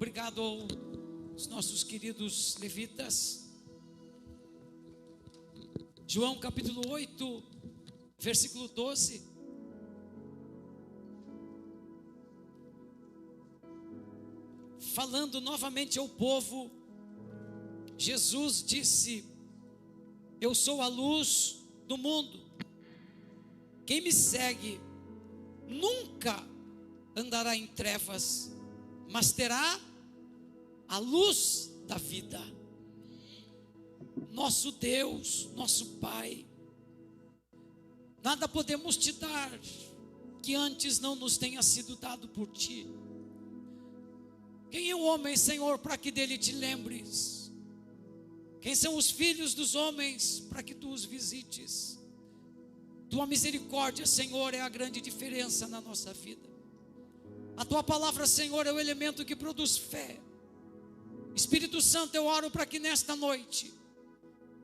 Obrigado aos nossos queridos levitas. João capítulo 8, versículo 12. Falando novamente ao povo, Jesus disse: eu sou a luz do mundo. Quem me segue nunca andará em trevas, mas terá a luz da vida. Nosso Deus, nosso Pai, nada podemos te dar que antes não nos tenha sido dado por ti. Quem é o homem, Senhor, para que dele te lembres? Quem são os filhos dos homens para que tu os visites? Tua misericórdia, Senhor, é a grande diferença na nossa vida. A tua palavra, Senhor, é o elemento que produz fé. Espírito Santo, eu oro para que nesta noite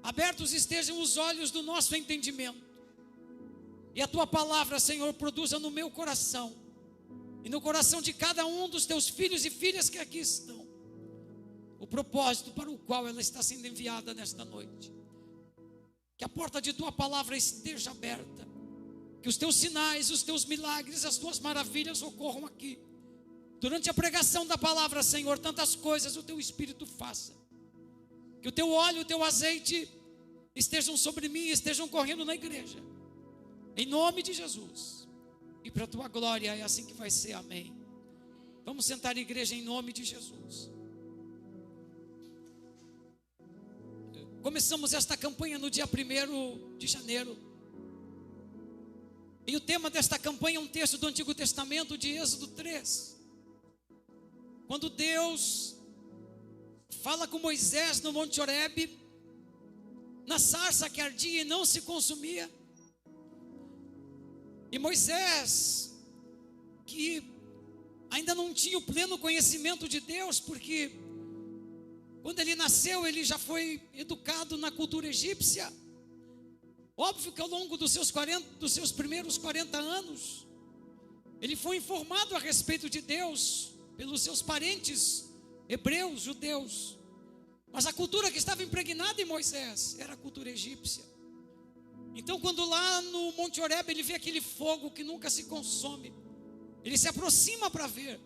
abertos estejam os olhos do nosso entendimento, e a tua palavra, Senhor, produza no meu coração e no coração de cada um dos teus filhos e filhas que aqui estão o propósito para o qual ela está sendo enviada nesta noite. Que a porta de tua palavra esteja aberta, que os teus sinais, os teus milagres, as tuas maravilhas ocorram aqui. Durante a pregação da palavra, Senhor, tantas coisas o teu Espírito faça. Que o teu óleo, o teu azeite estejam sobre mim, estejam correndo na igreja. Em nome de Jesus. E para a tua glória é assim que vai ser, amém. Vamos sentar, igreja, em nome de Jesus. Começamos esta campanha no dia 1º de janeiro. E o tema desta campanha é um texto do Antigo Testamento, de Êxodo 3. Quando Deus fala com Moisés no Monte Horebe, na sarça que ardia e não se consumia. E Moisés, que ainda não tinha o pleno conhecimento de Deus, porque quando ele nasceu, ele já foi educado na cultura egípcia. Óbvio que ao longo dos seus primeiros 40 anos, ele foi informado a respeito de Deus pelos seus parentes hebreus, judeus. Mas a cultura que estava impregnada em Moisés era a cultura egípcia. Então, quando lá no Monte Horebe ele vê aquele fogo que nunca se consome, ele se aproxima para ver.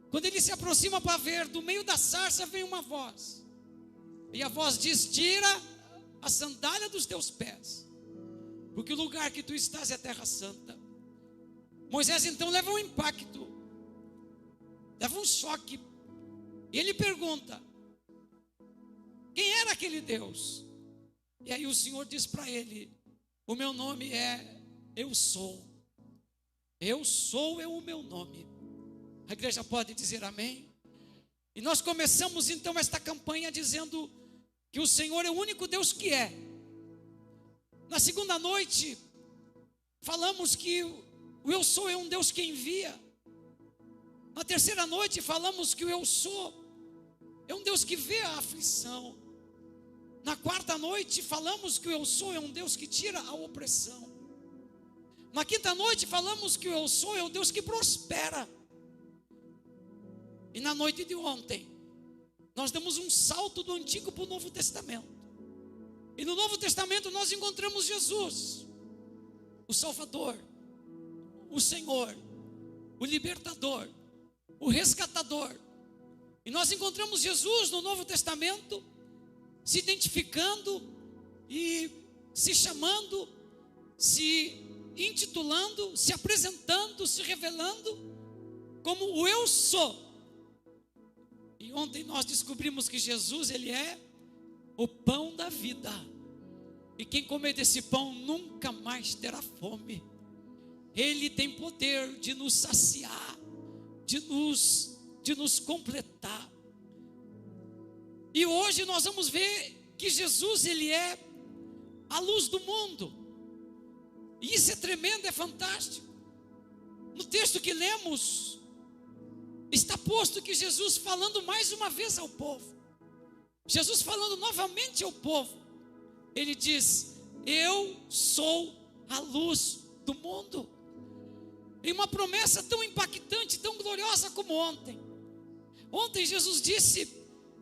Quando ele se aproxima para ver, do meio da sarça vem uma voz. E a voz diz: tira a sandália dos teus pés, porque o lugar que tu estás é terra santa. Moisés então leva um impacto, leva um choque. E ele pergunta: quem era aquele Deus? E aí o Senhor diz para ele: o meu nome é Eu Sou. Eu sou é o meu nome. A igreja pode dizer amém? E nós começamos então esta campanha dizendo que o Senhor é o único Deus que é. Na segunda noite falamos que o Eu Sou é um Deus que envia. Na terceira noite falamos que o Eu Sou é um Deus que vê a aflição. Na quarta noite falamos que o Eu Sou é um Deus que tira a opressão. Na quinta noite falamos que o Eu Sou é um Deus que prospera. E na noite de ontem nós demos um salto do Antigo para o Novo Testamento. E no Novo Testamento nós encontramos Jesus, o Salvador, o Senhor, o Libertador, o Resgatador. E nós encontramos Jesus no Novo Testamento se identificando e se chamando, se intitulando, se apresentando, se revelando como o Eu Sou. E ontem nós descobrimos que Jesus, ele é o pão da vida. E quem comer desse pão nunca mais terá fome. Ele tem poder de nos saciar, de nos completar. E hoje nós vamos ver que Jesus, ele é a luz do mundo. E isso é tremendo, é fantástico. No texto que lemos, está posto que Jesus falando mais uma vez ao povo. Jesus falando novamente ao povo. Ele diz: eu sou a luz do mundo. Em uma promessa tão impactante, tão gloriosa como ontem. Ontem Jesus disse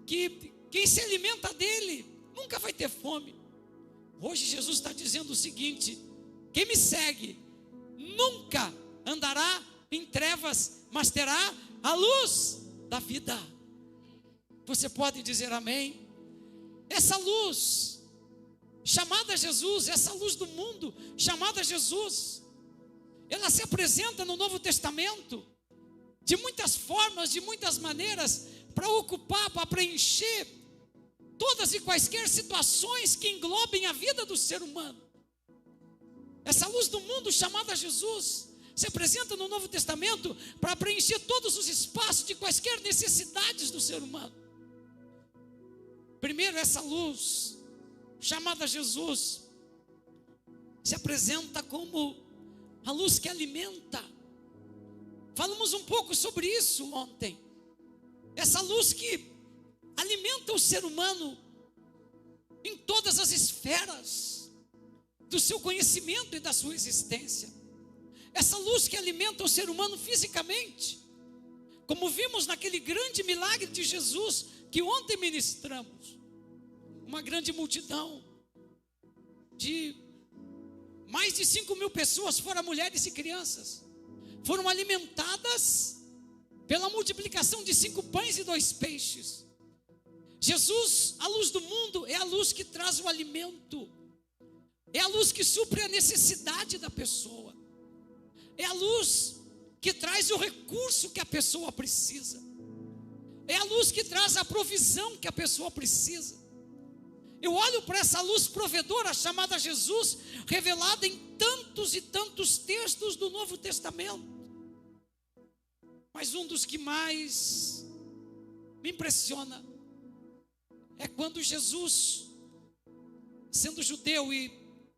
que quem se alimenta dele nunca vai ter fome. Hoje Jesus está dizendo o seguinte: quem me segue nunca andará em trevas, mas terá a luz da vida. Você pode dizer amém? Essa luz chamada Jesus, essa luz do mundo chamada Jesus, ela se apresenta no Novo Testamento de muitas formas, de muitas maneiras, para ocupar, para preencher todas e quaisquer situações que englobem a vida do ser humano. Essa luz do mundo chamada Jesus se apresenta no Novo Testamento para preencher todos os espaços de quaisquer necessidades do ser humano. Primeiro, essa luz chamada Jesus se apresenta como a luz que alimenta. Falamos um pouco sobre isso ontem. Essa luz que alimenta o ser humano em todas as esferas do seu conhecimento e da sua existência. Essa luz que alimenta o ser humano fisicamente, como vimos naquele grande milagre de Jesus que ontem ministramos. Uma grande multidão de mais de 5.000 pessoas, fora mulheres e crianças, foram alimentadas pela multiplicação de 5 pães e 2 peixes. Jesus, a luz do mundo, é a luz que traz o alimento, é a luz que supre a necessidade da pessoa, é a luz que traz o recurso que a pessoa precisa, é a luz que traz a provisão que a pessoa precisa. Eu olho para essa luz provedora chamada Jesus, revelada em tantos e tantos textos do Novo Testamento. Mas um dos que mais me impressiona é quando Jesus, sendo judeu e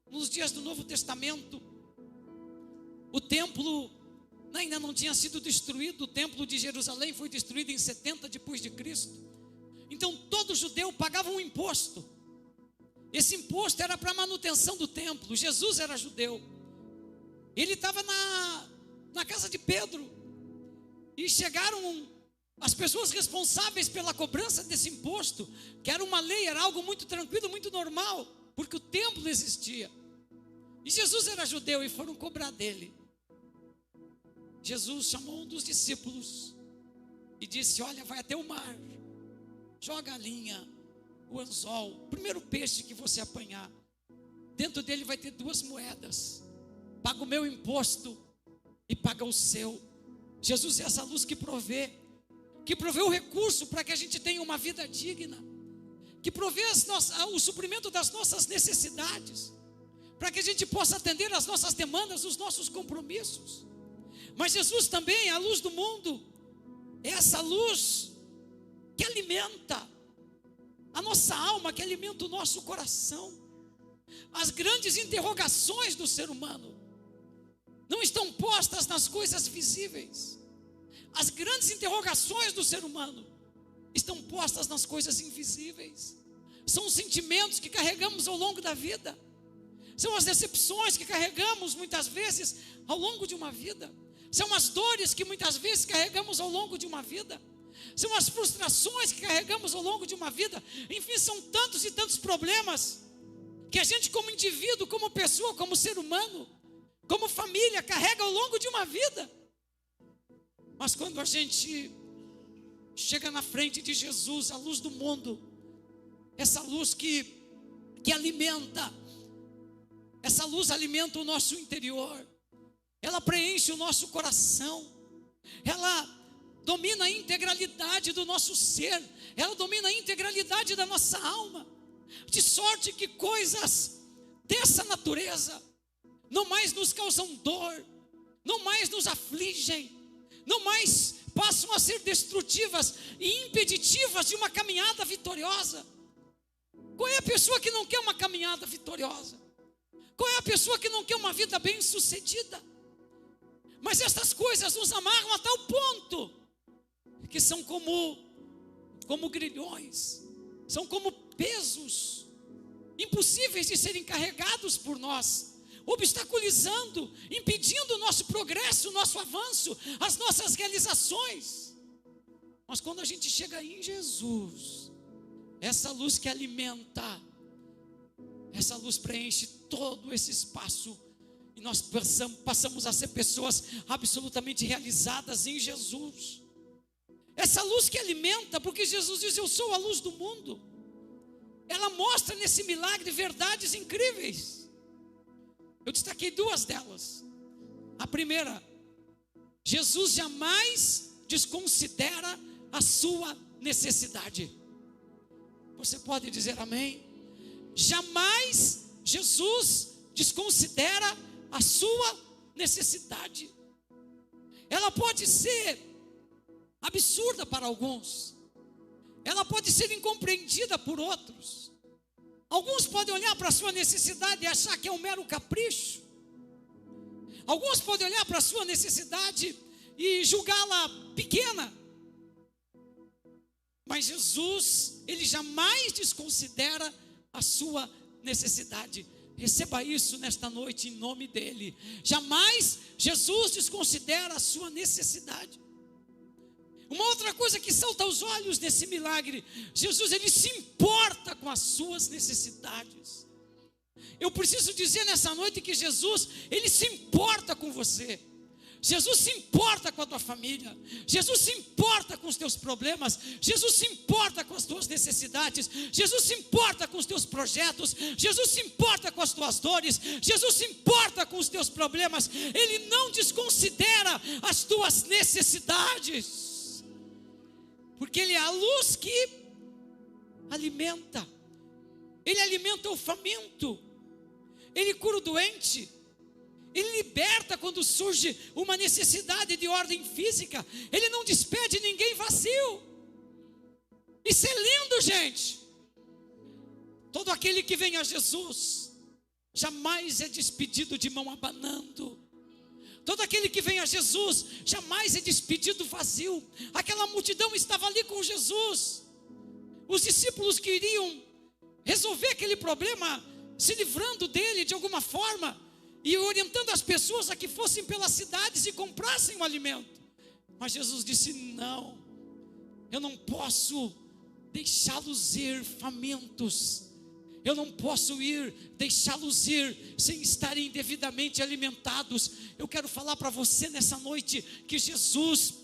nos dias do Novo Testamento, o templo ainda não tinha sido destruído. O templo de Jerusalém foi destruído em 70 depois de Cristo. Então todo judeu pagava um imposto. Esse imposto era para a manutenção do templo. Jesus era judeu. Ele estava na casa de Pedro. E chegaram as pessoas responsáveis pela cobrança desse imposto, que era uma lei, era algo muito tranquilo, muito normal, porque o templo existia. E Jesus era judeu e foram cobrar dele. Jesus chamou um dos discípulos e disse: olha, vai até o mar, joga a linha, o anzol, o primeiro peixe que você apanhar, dentro dele vai ter 2 moedas, paga o meu imposto e paga o seu. Jesus é essa luz que provê o recurso para que a gente tenha uma vida digna, que provê o suprimento das nossas necessidades, para que a gente possa atender às nossas demandas, os nossos compromissos. Mas Jesus também, a luz do mundo, é essa luz que alimenta a nossa alma, que alimenta o nosso coração. As grandes interrogações do ser humano não estão postas nas coisas visíveis. As grandes interrogações do ser humano estão postas nas coisas invisíveis. São os sentimentos que carregamos ao longo da vida. São as decepções que carregamos muitas vezes ao longo de uma vida. São as dores que muitas vezes carregamos ao longo de uma vida. São as frustrações que carregamos ao longo de uma vida. Enfim, são tantos e tantos problemas que a gente, como indivíduo, como pessoa, como ser humano, como família, carrega ao longo de uma vida. Mas quando a gente chega na frente de Jesus, a luz do mundo, essa luz que alimenta, essa luz alimenta o nosso interior, ela preenche o nosso coração, ela domina a integralidade do nosso ser, ela domina a integralidade da nossa alma, de sorte que coisas dessa natureza não mais nos causam dor, não mais nos afligem, não mais passam a ser destrutivas e impeditivas de uma caminhada vitoriosa. Qual é a pessoa que não quer uma caminhada vitoriosa? Qual é a pessoa que não quer uma vida bem-sucedida? Mas estas coisas nos amarram a tal ponto que são como grilhões, são como pesos impossíveis de serem carregados por nós, obstaculizando, impedindo o nosso progresso, o nosso avanço, as nossas realizações. Mas quando a gente chega em Jesus, essa luz que alimenta, essa luz preenche todo esse espaço, e nós passamos a ser pessoas absolutamente realizadas em Jesus. Essa luz que alimenta, porque Jesus diz: eu sou a luz do mundo. Ela mostra nesse milagre verdades incríveis. Eu destaquei duas delas. A primeira, Jesus jamais desconsidera a sua necessidade. Você pode dizer amém? Jamais Jesus desconsidera a sua necessidade. Ela pode ser absurda para alguns, ela pode ser incompreendida por outros. Alguns podem olhar para a sua necessidade e achar que é um mero capricho. Alguns podem olhar para a sua necessidade e julgá-la pequena. Mas Jesus, Ele jamais desconsidera a sua necessidade. Receba isso nesta noite em nome dEle. Jamais Jesus desconsidera a sua necessidade. Uma outra coisa que salta aos olhos nesse milagre: Jesus, Ele se importa com as suas necessidades. Eu preciso dizer nessa noite que Jesus, Ele se importa com você. Jesus se importa com a tua família. Jesus se importa com os teus problemas. Jesus se importa com as tuas necessidades. Jesus se importa com os teus projetos. Jesus se importa com as tuas dores. Jesus se importa com os teus problemas. Ele não desconsidera as tuas necessidades, porque Ele é a luz que alimenta. Ele alimenta o faminto. Ele cura o doente. Ele liberta quando surge uma necessidade de ordem física. Ele não despede ninguém vazio. Isso é lindo, gente. Todo aquele que vem a Jesus jamais é despedido de mão abanando. Todo aquele que vem a Jesus jamais é despedido vazio. Aquela multidão estava ali com Jesus. Os discípulos queriam resolver aquele problema, se livrando dele de alguma forma, e orientando as pessoas a que fossem pelas cidades e comprassem o alimento. Mas Jesus disse: não, eu não posso deixá-los ir famintos. Eu não posso deixá-los ir sem estarem devidamente alimentados. Eu quero falar para você nessa noite que Jesus,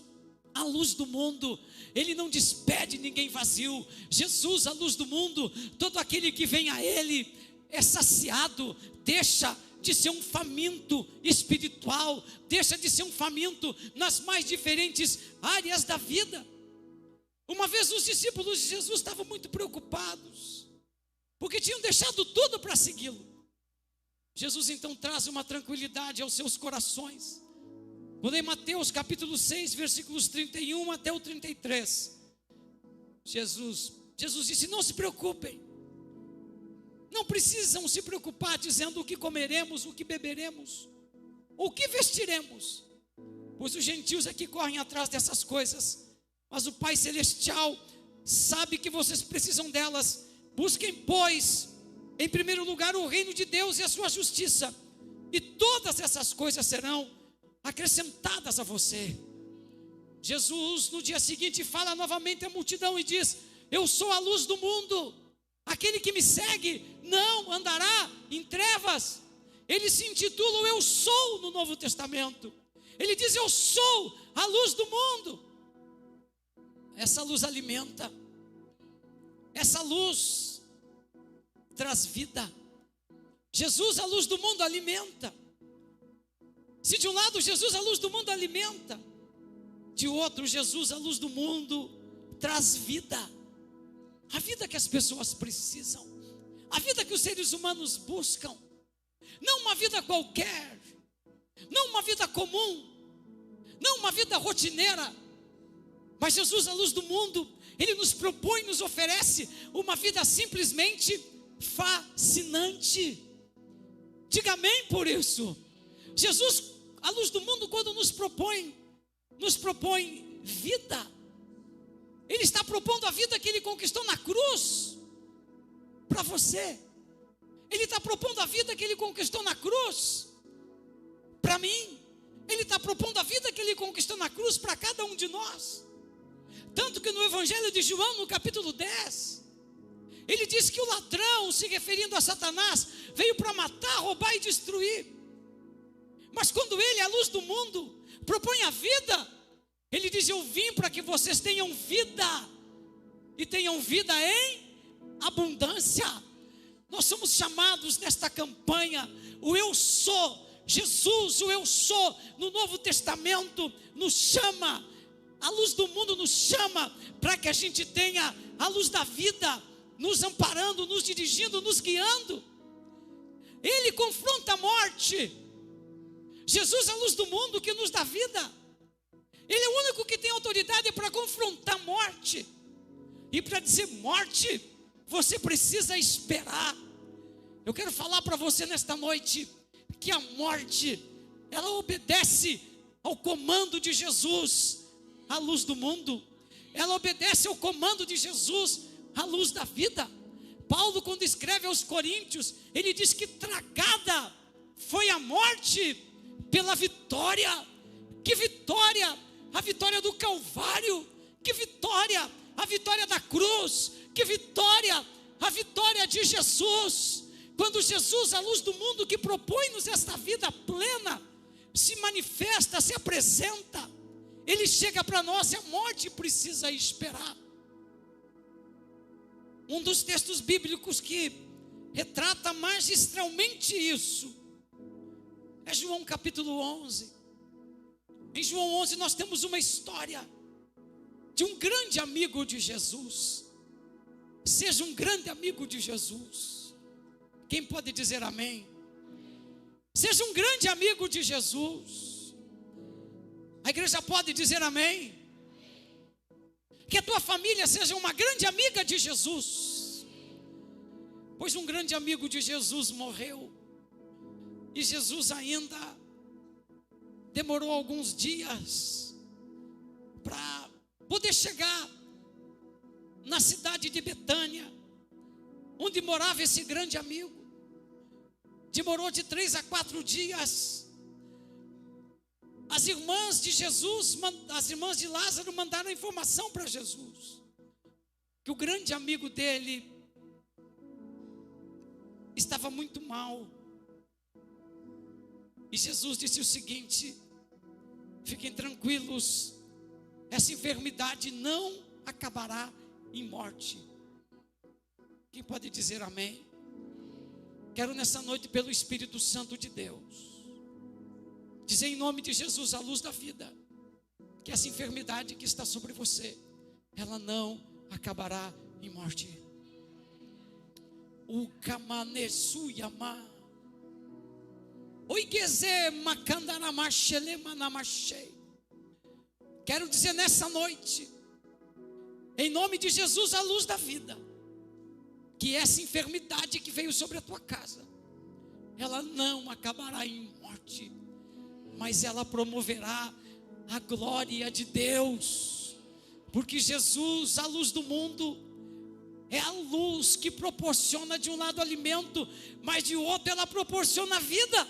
a luz do mundo, Ele não despede ninguém vazio. Jesus, a luz do mundo, todo aquele que vem a Ele é saciado, deixa de ser um faminto espiritual, deixa de ser um faminto nas mais diferentes áreas da vida. Uma vez os discípulos de Jesus estavam muito preocupados, porque tinham deixado tudo para segui-lo. Jesus então traz uma tranquilidade aos seus corações. Quando em Mateus capítulo 6, versículos 31 até o 33, Jesus disse: não se preocupem. Não precisam se preocupar dizendo o que comeremos, o que beberemos, ou o que vestiremos, pois os gentios aqui correm atrás dessas coisas, mas o Pai Celestial sabe que vocês precisam delas. Busquem, pois, em primeiro lugar o reino de Deus e a sua justiça, e todas essas coisas serão acrescentadas a você. Jesus no dia seguinte fala novamente à multidão e diz: eu sou a luz do mundo. Aquele que me segue não andará em trevas. Ele se intitula o Eu Sou no Novo Testamento. Ele diz: eu sou a luz do mundo. Essa luz alimenta. Essa luz traz vida. Jesus, a luz do mundo, alimenta. Se de um lado Jesus, a luz do mundo, alimenta, de outro Jesus, a luz do mundo, traz vida. A vida que as pessoas precisam, a vida que os seres humanos buscam, não uma vida qualquer, não uma vida comum, não uma vida rotineira, mas Jesus, a luz do mundo, Ele nos propõe, nos oferece uma vida simplesmente fascinante. Diga amém por isso. Jesus, a luz do mundo, quando nos propõe vida. Ele está propondo a vida que Ele conquistou na cruz para você. Ele está propondo a vida que Ele conquistou na cruz para mim. Ele está propondo a vida que Ele conquistou na cruz para cada um de nós. Tanto que no Evangelho de João, no capítulo 10, ele diz que o ladrão, se referindo a Satanás, veio para matar, roubar e destruir. Mas quando ele, a luz do mundo, propõe a vida, ele diz: eu vim para que vocês tenham vida, e tenham vida em abundância. Nós somos chamados nesta campanha, o eu sou, Jesus, o eu sou, no Novo Testamento, nos chama, a luz do mundo nos chama, para que a gente tenha a luz da vida, nos amparando, nos dirigindo, nos guiando. Ele confronta a morte. Jesus é a luz do mundo que nos dá vida. Ele é o único que tem autoridade para confrontar a morte, e para dizer: morte, você precisa esperar. Eu quero falar para você nesta noite, que a morte, ela obedece ao comando de Jesus, a luz do mundo. Ela obedece ao comando de Jesus, a luz da vida. Paulo, quando escreve aos Coríntios, ele diz que tragada foi a morte pela vitória. Que vitória? A vitória do Calvário. Que vitória? A vitória da cruz. Que vitória? A vitória de Jesus. Quando Jesus, a luz do mundo, que propõe-nos esta vida plena, se manifesta, se apresenta, ele chega para nós, e a morte precisa esperar. Um dos textos bíblicos que retrata magistralmente isso é João capítulo 11. Em João 11 nós temos uma história de um grande amigo de Jesus. Seja um grande amigo de Jesus. Quem pode dizer amém? Seja um grande amigo de Jesus. A igreja pode dizer amém? Que a tua família seja uma grande amiga de Jesus. Pois um grande amigo de Jesus morreu, e Jesus ainda demorou alguns dias para poder chegar na cidade de Betânia, onde morava esse grande amigo. Demorou de 3 a 4 dias. As irmãs de Jesus, as irmãs de Lázaro, mandaram informação para Jesus, que o grande amigo dele estava muito mal. E Jesus disse o seguinte: fiquem tranquilos, essa enfermidade não acabará em morte. Quem pode dizer amém? Quero nessa noite, pelo Espírito Santo de Deus, dizer em nome de Jesus, a luz da vida, que essa enfermidade que está sobre você, ela não acabará em morte. O Kamanesu Yama Oigeze Makandarama Shelema Namashei. Quero dizer nessa noite, em nome de Jesus, a luz da vida, que essa enfermidade que veio sobre a tua casa, ela não acabará em morte, mas ela promoverá a glória de Deus, porque Jesus, a luz do mundo, é a luz que proporciona de um lado alimento, mas de outro ela proporciona vida.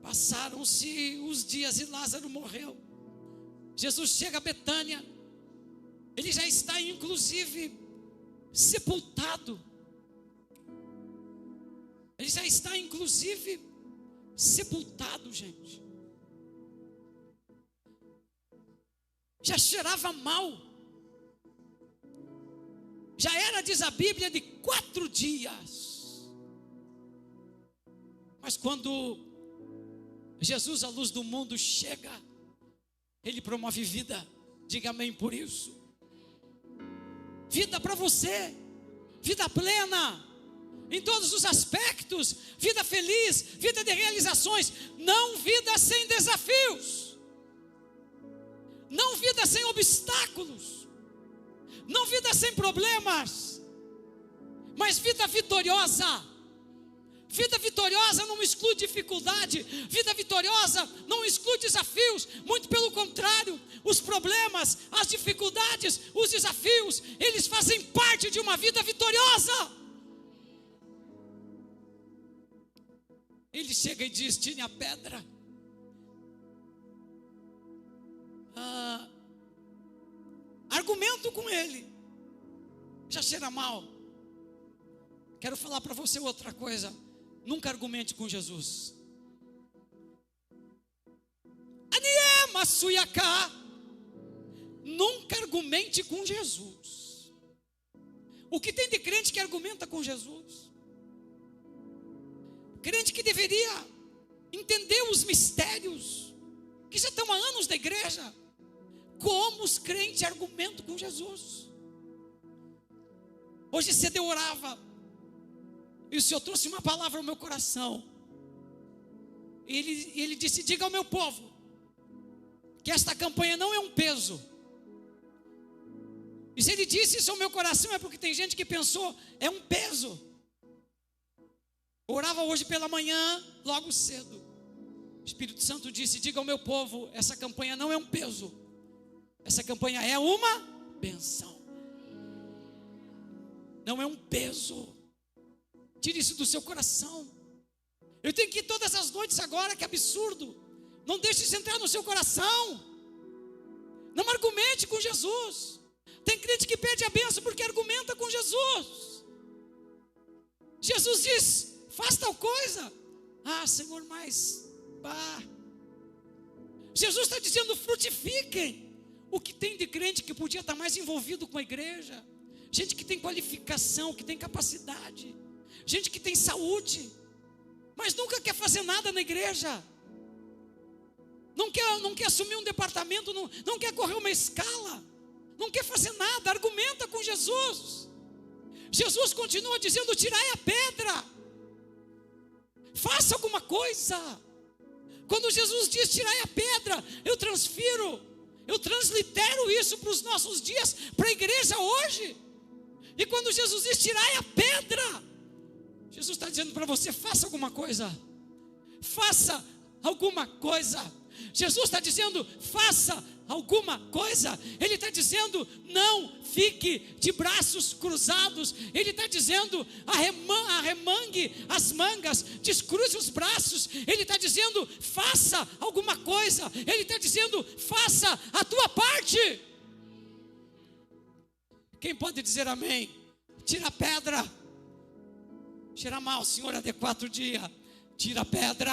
Passaram-se os dias e Lázaro morreu. Jesus chega a Betânia, ele já está inclusive sepultado. Ele já está inclusive sepultado, gente. Já cheirava mal. Já era, diz a Bíblia, de 4 dias. Mas quando Jesus, a luz do mundo, chega, ele promove vida. Diga amém por isso. Vida para você, vida plena, em todos os aspectos, vida feliz, vida de realizações, não vida sem desafios, não vida sem obstáculos, não vida sem problemas, mas vida vitoriosa. Vida vitoriosa não exclui dificuldade, vida vitoriosa não exclui desafios, muito pelo contrário, os problemas, as dificuldades, os desafios, eles fazem parte de uma vida vitoriosa. Ele chega e diz: tire a pedra. argumento com ele, já cheira mal. Quero falar para você outra coisa: nunca argumente com Jesus. Aniema suiacá. Nunca argumente com Jesus. O que tem de crente que argumenta com Jesus? Crente que deveria entender os mistérios, que já estão há anos na igreja. Como os crentes argumentam com Jesus? Hoje cedo eu orava, e o Senhor trouxe uma palavra ao meu coração. Ele disse: diga ao meu povo que esta campanha não é um peso. E se ele disse isso ao meu coração, é porque tem gente que pensou, é um peso. Eu orava hoje pela manhã, logo cedo. O Espírito Santo disse: diga ao meu povo, essa campanha não é um peso. Essa campanha é uma bênção. Não é um peso. Tire isso do seu coração. Eu tenho que ir todas as noites agora, que absurdo. Não deixe isso entrar no seu coração. Não argumente com Jesus. Tem crente que perde a bênção porque argumenta com Jesus. Jesus diz: faz tal coisa. Ah, Senhor, mas Jesus está dizendo: frutifiquem. O que tem de crente que podia estar mais envolvido com a igreja? Gente que tem qualificação, que tem capacidade, gente que tem saúde, mas nunca quer fazer nada na igreja. Não quer assumir um departamento, não quer correr uma escala, não quer fazer nada, argumenta com Jesus. Jesus continua dizendo: tirai a pedra, faça alguma coisa. Quando Jesus diz tirai a pedra, eu translitero isso para os nossos dias, para a igreja hoje. E quando Jesus diz tirai a pedra, Jesus está dizendo para você: faça alguma coisa. Faça alguma coisa. Jesus está dizendo: faça alguma coisa. Ele está dizendo: não fique de braços cruzados. Ele está dizendo: arremangue as mangas, descruze os braços. Ele está dizendo: faça alguma coisa. Ele está dizendo: faça a tua parte. Quem pode dizer amém? Tira a pedra. Cheira mal, Senhor, há 4 dias. Tira a pedra.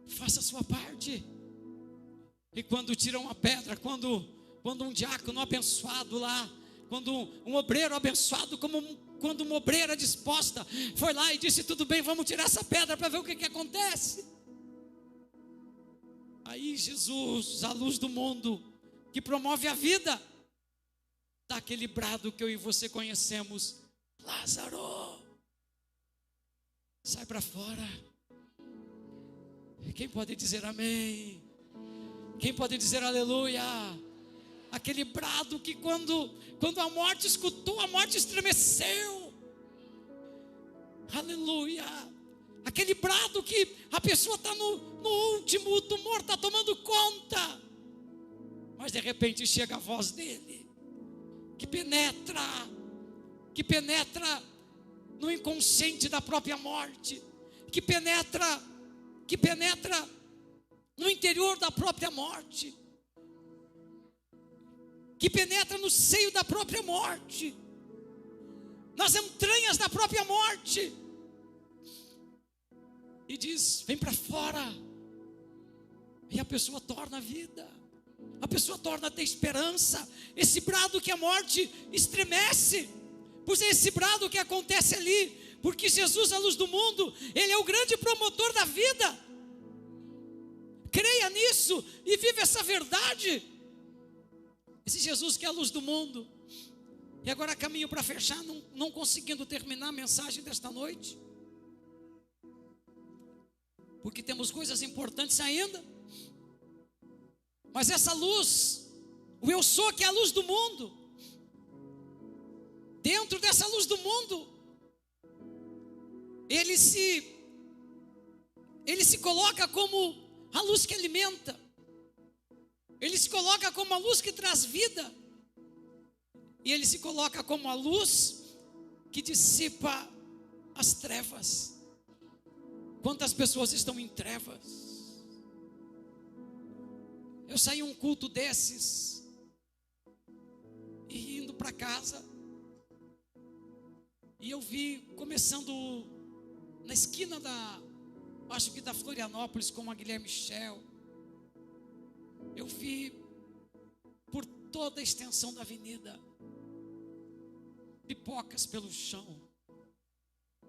Faça a sua parte. E quando tiram a pedra, quando um diácono abençoado lá, quando um obreiro abençoado, quando uma obreira disposta foi lá e disse: tudo bem, vamos tirar essa pedra para ver o que acontece. Aí Jesus, a luz do mundo, que promove a vida, dá aquele brado que eu e você conhecemos: Lázaro, sai para fora. Quem pode dizer amém? Quem pode dizer aleluia? Aquele brado que quando a morte escutou, a morte estremeceu. Aleluia. Aquele brado que a pessoa está no último, o tumor está tomando conta, mas de repente chega a voz dele, que penetra no inconsciente da própria morte, que penetra no interior da própria morte, que penetra no seio da própria morte, nas entranhas da própria morte, e diz: vem para fora. E a pessoa torna a vida, a pessoa torna a ter esperança. Esse brado que a morte estremece, pois é esse brado que acontece ali, porque Jesus, a luz do mundo, Ele é o grande promotor da vida. Creia nisso e viva essa verdade. Esse Jesus que é a luz do mundo. E agora caminho para fechar, não conseguindo terminar a mensagem desta noite, porque temos coisas importantes ainda. Mas essa luz, o eu sou, que é a luz do mundo, dentro dessa luz do mundo, ele se coloca como a luz que alimenta, ele se coloca como a luz que traz vida, e ele se coloca como a luz que dissipa as trevas. Quantas pessoas estão em trevas? Eu saí um culto desses, voltando para casa, e eu vi, começando na esquina acho que da Florianópolis, com a Guilherme Michel, eu vi por toda a extensão da avenida, pipocas pelo chão,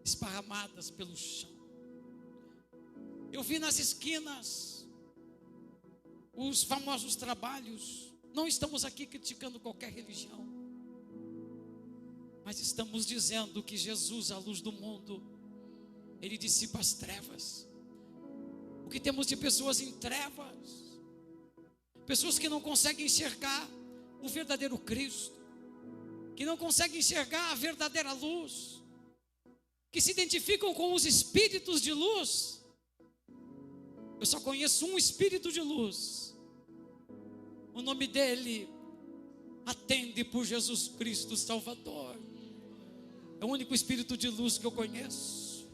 esparramadas pelo chão. Eu vi nas esquinas os famosos trabalhos. Não estamos aqui criticando qualquer religião, mas estamos dizendo que Jesus, a luz do mundo, Ele dissipa as trevas. O que temos de pessoas em trevas, pessoas que não conseguem enxergar o verdadeiro Cristo, que não conseguem enxergar a verdadeira luz, que se identificam com os espíritos de luz. Eu só conheço um espírito de luz, o nome dele atende por Jesus Cristo Salvador. É o único espírito de luz que eu conheço.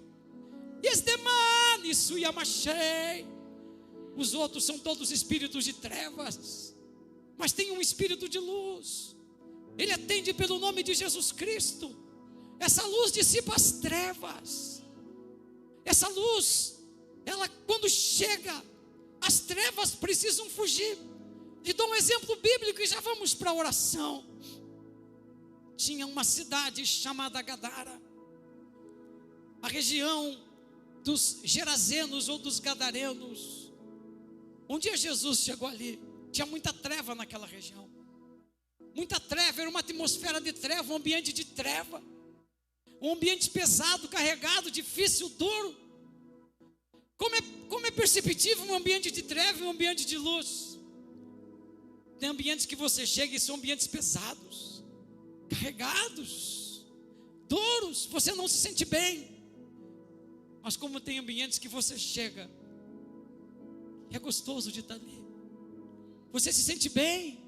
Os outros são todos espíritos de trevas, mas tem um espírito de luz. Ele atende pelo nome de Jesus Cristo. Essa luz dissipa as trevas. Essa luz, ela quando chega, as trevas precisam fugir. Lhe dou um exemplo bíblico e já vamos para a oração. Tinha uma cidade chamada Gadara, a região dos Gerazenos ou dos Gadarenos. Um dia Jesus chegou ali, tinha muita treva naquela região, muita treva, era uma atmosfera de treva, um ambiente de treva, um ambiente pesado, carregado, difícil, duro. Como é perceptível um ambiente de treva e um ambiente de luz? Tem ambientes que você chega e são ambientes pesados, carregados, duros, você não se sente bem. Mas como tem ambientes que você chega, é gostoso de estar ali, você se sente bem,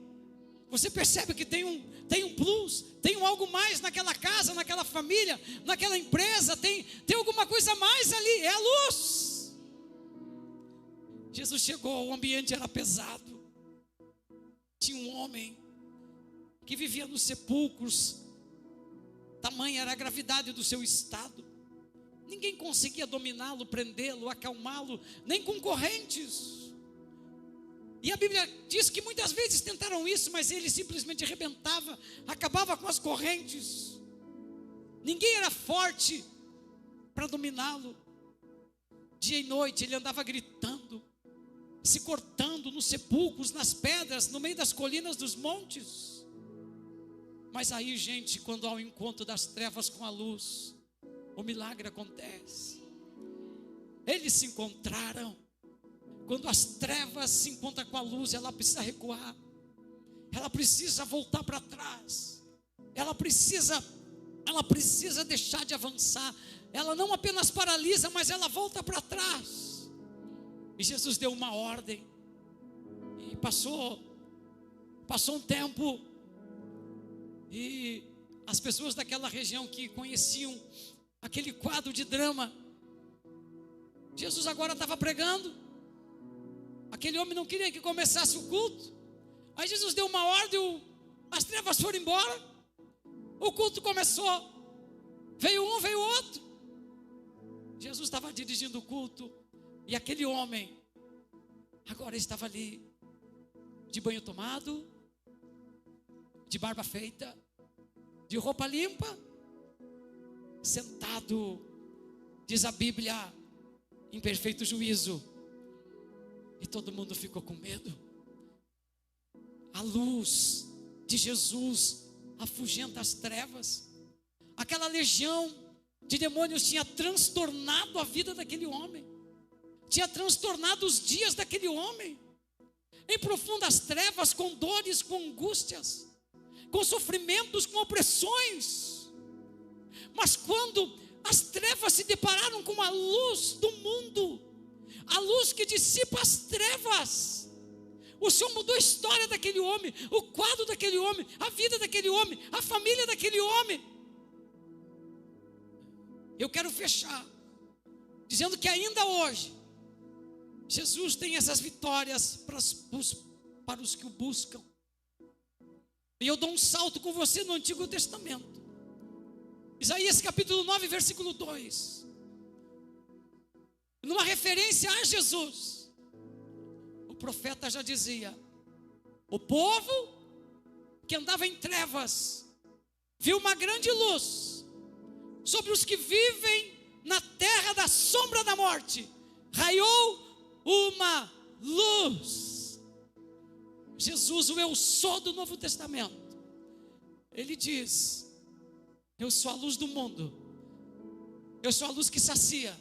você percebe que tem um plus, tem um algo mais naquela casa, naquela família, naquela empresa, tem alguma coisa mais ali, é a luz. Jesus chegou, o ambiente era pesado. Tinha um homem que vivia nos sepulcros, tamanha era a gravidade do seu estado. Ninguém conseguia dominá-lo, prendê-lo, acalmá-lo, nem com correntes. E a Bíblia diz que muitas vezes tentaram isso, mas ele simplesmente arrebentava, acabava com as correntes. Ninguém era forte para dominá-lo. Dia e noite ele andava gritando, se cortando nos sepulcros, nas pedras, no meio das colinas dos montes. Mas aí, gente, quando há o encontro das trevas com a luz, o milagre acontece. Eles se encontraram. Quando as trevas se encontram com a luz, ela precisa recuar, ela precisa voltar para trás, ela precisa deixar de avançar. Ela não apenas paralisa, mas ela volta para trás. E Jesus deu uma ordem, e passou um tempo, e as pessoas daquela região que conheciam aquele quadro de drama, Jesus agora estava pregando, aquele homem não queria que começasse o culto, aí Jesus deu uma ordem, as trevas foram embora, o culto começou, veio um, veio outro, Jesus estava dirigindo o culto, e aquele homem agora estava ali, de banho tomado, de barba feita, de roupa limpa, sentado, diz a Bíblia, em perfeito juízo. E todo mundo ficou com medo. A luz de Jesus afugenta as trevas. Aquela legião de demônios tinha transtornado a vida daquele homem, tinha transtornado os dias daquele homem, em profundas trevas, com dores, com angústias, com sofrimentos, com opressões. Mas quando as trevas se depararam com a luz do mundo, a luz que dissipa as trevas, o Senhor mudou a história daquele homem, o quadro daquele homem, a vida daquele homem, a família daquele homem. Eu quero fechar dizendo que ainda hoje Jesus tem essas vitórias para os que o buscam. E eu dou um salto com você no Antigo Testamento. Isaías capítulo 9, versículo 2. Numa referência a Jesus, o profeta já dizia: o povo que andava em trevas viu uma grande luz. Sobre os que vivem na terra da sombra da morte raiou uma luz. Jesus, o eu sou do Novo Testamento, ele diz: eu sou a luz do mundo, eu sou a luz que sacia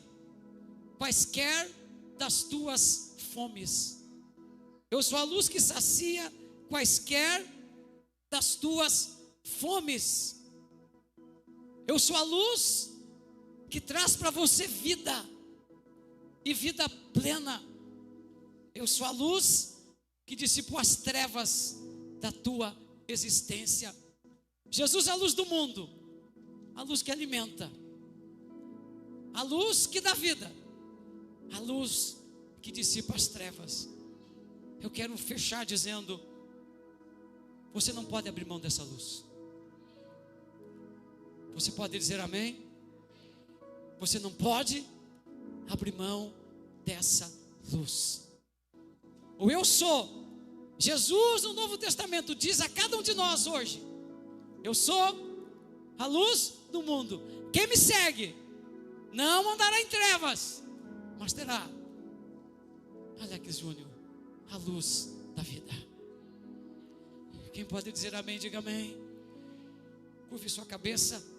quaisquer das tuas fomes. Eu sou a luz que sacia quaisquer das tuas fomes. Eu sou a luz que traz para você vida, e vida plena. Eu sou a luz que dissipa as trevas da tua existência. Jesus é a luz do mundo, a luz que alimenta, a luz que dá vida, a luz que dissipa as trevas. Eu quero fechar dizendo: você não pode abrir mão dessa luz. Você pode dizer amém? Você não pode abrir mão dessa luz. O eu sou, Jesus no Novo Testamento diz a cada um de nós hoje: eu sou a luz do mundo. Quem me segue não andará em trevas, mas terá, Alex Júnior, a luz da vida. Quem pode dizer amém, diga amém. Curve sua cabeça.